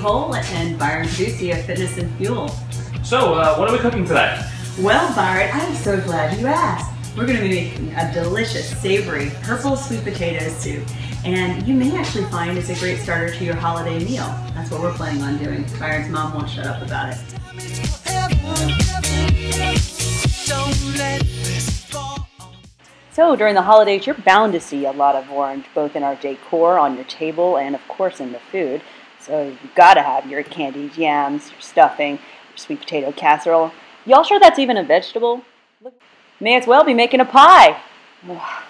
Cole and Byron Paidoussi of Fitness and Fuel. So, what are we cooking today? Well, Byron, I'm so glad you asked. We're going to be making a delicious, savory, purple sweet potato soup. And you may actually find it's a great starter to your holiday meal. That's what we're planning on doing. Byron's mom won't shut up about it. So during the holidays, you're bound to see a lot of orange, both in our decor, on your table, and of course in the food. So you've got to have your candied yams, your stuffing, your sweet potato casserole. Y'all sure that's even a vegetable? May as well be making a pie. Ugh,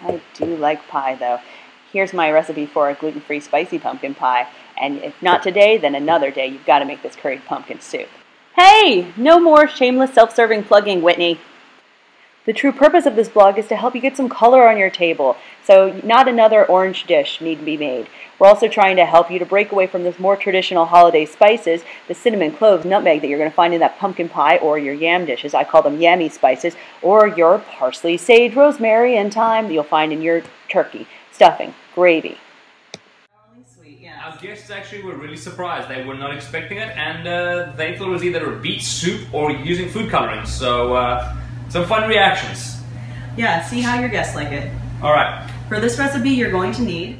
I do like pie though. Here's my recipe for a gluten-free spicy pumpkin pie. And if not today, then another day you've got to make this curried pumpkin soup. Hey, no more shameless self-serving plugging, Whitney. The true purpose of this blog is to help you get some color on your table, so not another orange dish need to be made. We're also trying to help you to break away from those more traditional holiday spices, the cinnamon, cloves, nutmeg that you're going to find in that pumpkin pie or your yam dishes. I call them yammy spices, or your parsley, sage, rosemary, and thyme that you'll find in your turkey, stuffing, gravy. Our guests actually were really surprised. They were not expecting it, and they thought it was either a beet soup or using food coloring. So, some fun reactions. Yeah, see how your guests like it. Alright. For this recipe, you're going to need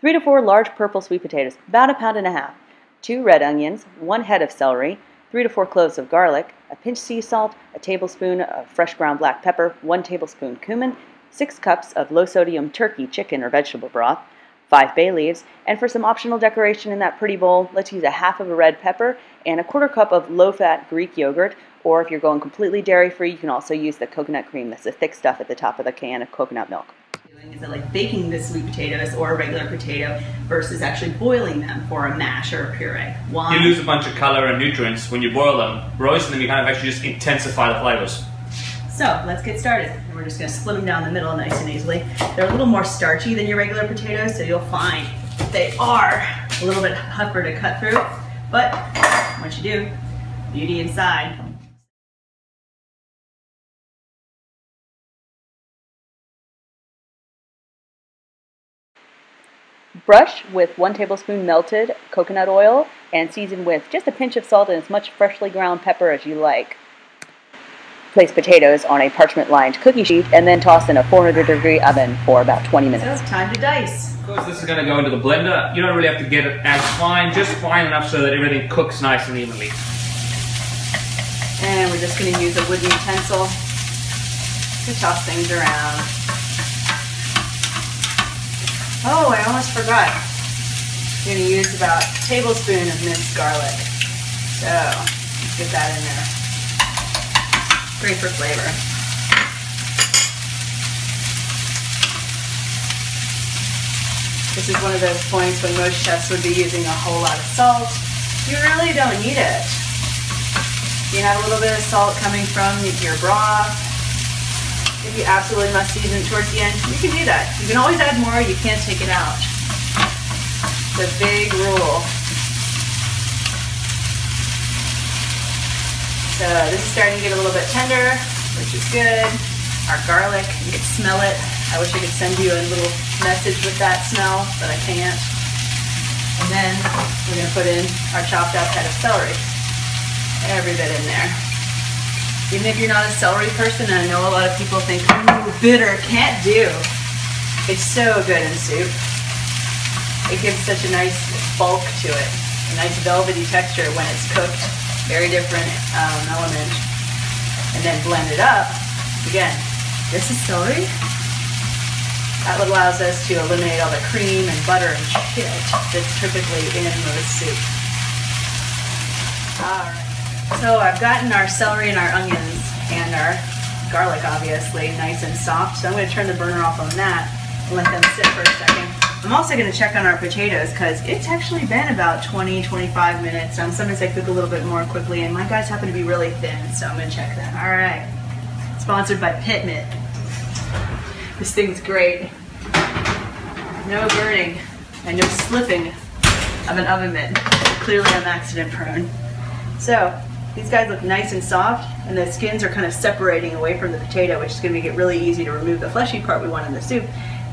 3 to 4 large purple sweet potatoes, about 1.5 pounds, 2 red onions, 1 head of celery, 3 to 4 cloves of garlic, a pinch sea salt, a tablespoon of fresh ground black pepper, 1 tablespoon cumin, 6 cups of low-sodium turkey, chicken, or vegetable broth, 5 bay leaves, and for some optional decoration in that pretty bowl, let's use 1/2 of a red pepper and a 1/4 cup of low-fat Greek yogurt, or if you're going completely dairy-free, you can also use the coconut cream. That's the thick stuff at the top of the can of coconut milk. Is it like baking the sweet potatoes or a regular potato versus actually boiling them for a mash or a puree? Why? You lose a bunch of color and nutrients when you boil them. Roasting them, you kind of actually just intensify the flavors. So let's get started. And we're just going to split them down the middle nice and easily. They're a little more starchy than your regular potatoes, so you'll find they are a little bit tougher to cut through. But once you do, beauty inside. Brush with 1 tablespoon melted coconut oil and season with just a pinch of salt and as much freshly ground pepper as you like. Place potatoes on a parchment-lined cookie sheet and then toss in a 400-degree oven for about 20 minutes. So it's time to dice. Of course, this is going to go into the blender. You don't really have to get it as fine, just fine enough so that everything cooks nice and evenly. And we're just going to use a wooden utensil to toss things around. Oh, I almost forgot. You're going to use about a tablespoon of minced garlic. So, let's get that in there. Great for flavor. This is one of those points when most chefs would be using a whole lot of salt. You really don't need it. You have a little bit of salt coming from your broth. If you absolutely must season it towards the end, you can do that. You can always add more, you can't take it out. It's a big rule. So this is starting to get a little bit tender, which is good. Our garlic, you can smell it. I wish I could send you a little message with that smell, but I can't. And then we're going to put in our chopped up head of celery. Every bit in there. Even if you're not a celery person, and I know a lot of people think, ooh, bitter, can't do. It's so good in soup. It gives such a nice bulk to it, a nice velvety texture when it's cooked. Very different element. And then blend it up. Again, this is celery. That allows us to eliminate all the cream and butter and shit that's typically in most soup. All right. So I've gotten our celery and our onions and our garlic, obviously, nice and soft. So I'm going to turn the burner off on that and let them sit for a second. I'm also going to check on our potatoes because it's actually been about 20-25 minutes. Sometimes they cook a little bit more quickly, and my guys happen to be really thin, so I'm going to check that. All right. Sponsored by Pitmit. This thing's great. No burning and no slipping of an oven mitt. Clearly I'm accident prone. So these guys look nice and soft, and the skins are kind of separating away from the potato, which is going to make it really easy to remove the fleshy part we want in the soup,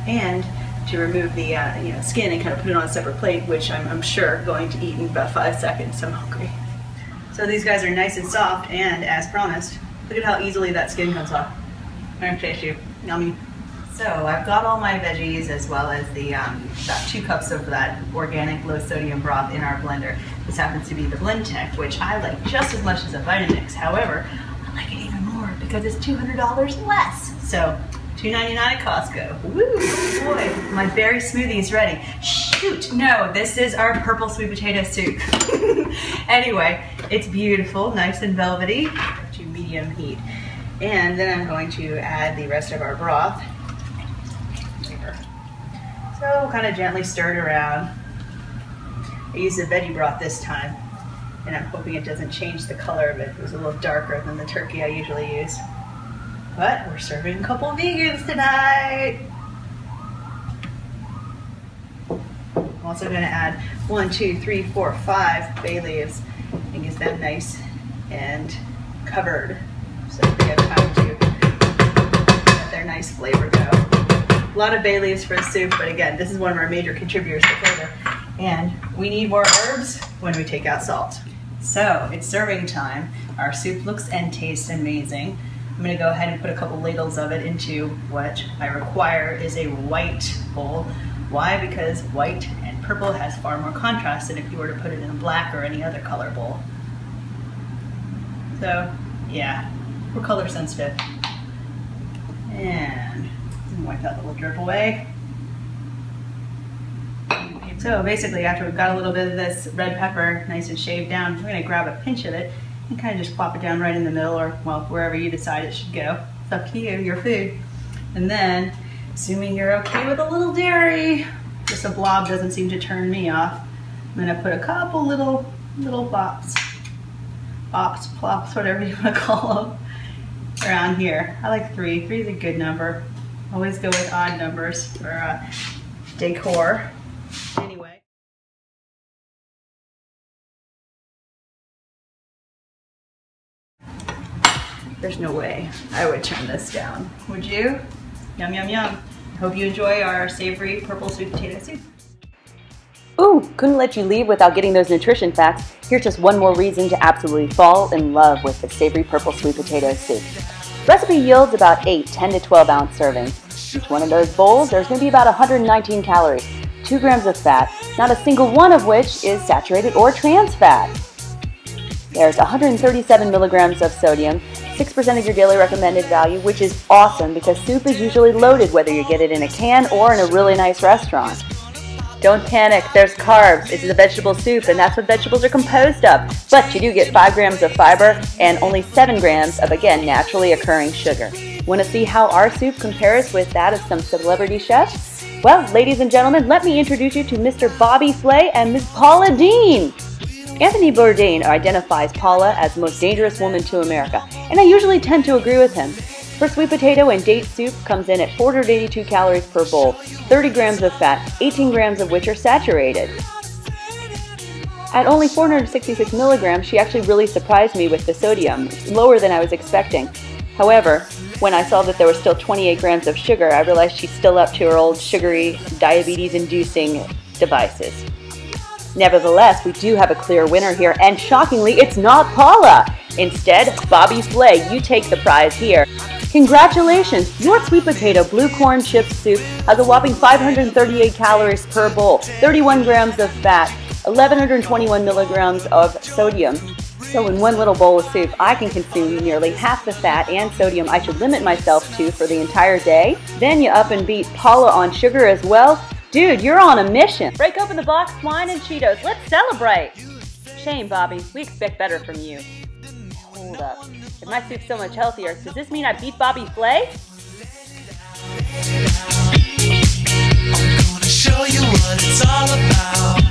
and to remove the skin and kind of put it on a separate plate, which I'm sure going to eat in about 5 seconds. I'm hungry. So these guys are nice and soft, and as promised, look at how easily that skin comes off. I'm gonna taste you. Yummy. So I've got all my veggies as well as the about 2 cups of that organic low sodium broth in our blender. This happens to be the Blend-Tech, which I like just as much as a Vitamix. However, I like it even more because it's $200 less. So $2.99 at Costco. Woo, boy, my berry smoothie is ready. Shoot, no, this is our purple sweet potato soup. Anyway, it's beautiful, nice and velvety, to medium heat. And then I'm going to add the rest of our broth. So kind of gently stir it around. I used the veggie broth this time, and I'm hoping it doesn't change the color of it. It was a little darker than the turkey I usually use. But we're serving a couple vegans tonight. I'm also going to add 1, 2, 3, 4, 5 bay leaves and get them nice and covered so they have time to get their nice flavor go. A lot of bay leaves for the soup, but again, this is one of our major contributors to flavor. And we need more herbs when we take out salt. So it's serving time. Our soup looks and tastes amazing. I'm going to go ahead and put a couple ladles of it into what I require is a white bowl. Why? Because white and purple has far more contrast than if you were to put it in a black or any other color bowl. So yeah, we're color sensitive. And wipe that little drip away. So basically, after we've got a little bit of this red pepper nice and shaved down, we're going to grab a pinch of it and kind of just plop it down right in the middle, or well, wherever you decide it should go. It's up to you, your food. And then, assuming you're okay with a little dairy, just a blob doesn't seem to turn me off, I'm going to put a couple little bops, plops, whatever you want to call them, around here. I like 3. 3 is a good number. Always go with odd numbers for decor. Anyway. There's no way I would turn this down. Would you? Yum, yum, yum. Hope you enjoy our savory purple sweet potato soup. Ooh, couldn't let you leave without getting those nutrition facts. Here's just one more reason to absolutely fall in love with the savory purple sweet potato soup. Recipe yields about 8 10 to 12 ounce servings. Each one of those bowls, there's going to be about 119 calories, 2 grams of fat, not a single one of which is saturated or trans fat. There's 137 milligrams of sodium, 6% of your daily recommended value, which is awesome because soup is usually loaded whether you get it in a can or in a really nice restaurant. Don't panic, there's carbs. It's a vegetable soup, and that's what vegetables are composed of. But you do get 5 grams of fiber and only 7 grams of, again, naturally occurring sugar. Want to see how our soup compares with that of some celebrity chefs? Well, ladies and gentlemen, let me introduce you to Mr. Bobby Flay and Ms. Paula Deen. Anthony Bourdain identifies Paula as the most dangerous woman to America, and I usually tend to agree with him. Her sweet potato and date soup comes in at 482 calories per bowl, 30 grams of fat, 18 grams of which are saturated. At only 466 milligrams, she actually really surprised me with the sodium, lower than I was expecting. However, when I saw that there was still 28 grams of sugar, I realized she's still up to her old sugary, diabetes-inducing devices. Nevertheless, we do have a clear winner here, and shockingly, it's not Paula. Instead, Bobby Flay, you take the prize here. Congratulations! Your sweet potato blue corn chip soup has a whopping 538 calories per bowl, 31 grams of fat, 1,121 milligrams of sodium. So in one little bowl of soup, I can consume nearly half the fat and sodium I should limit myself to for the entire day. Then you up and beat Paula on sugar as well. Dude, you're on a mission. Break open the box, wine and Cheetos. Let's celebrate. Shame, Bobby. We expect better from you. Hold up. If my soup's so much healthier, does this mean I beat Bobby Flay? I'm gonna show you what it's all about.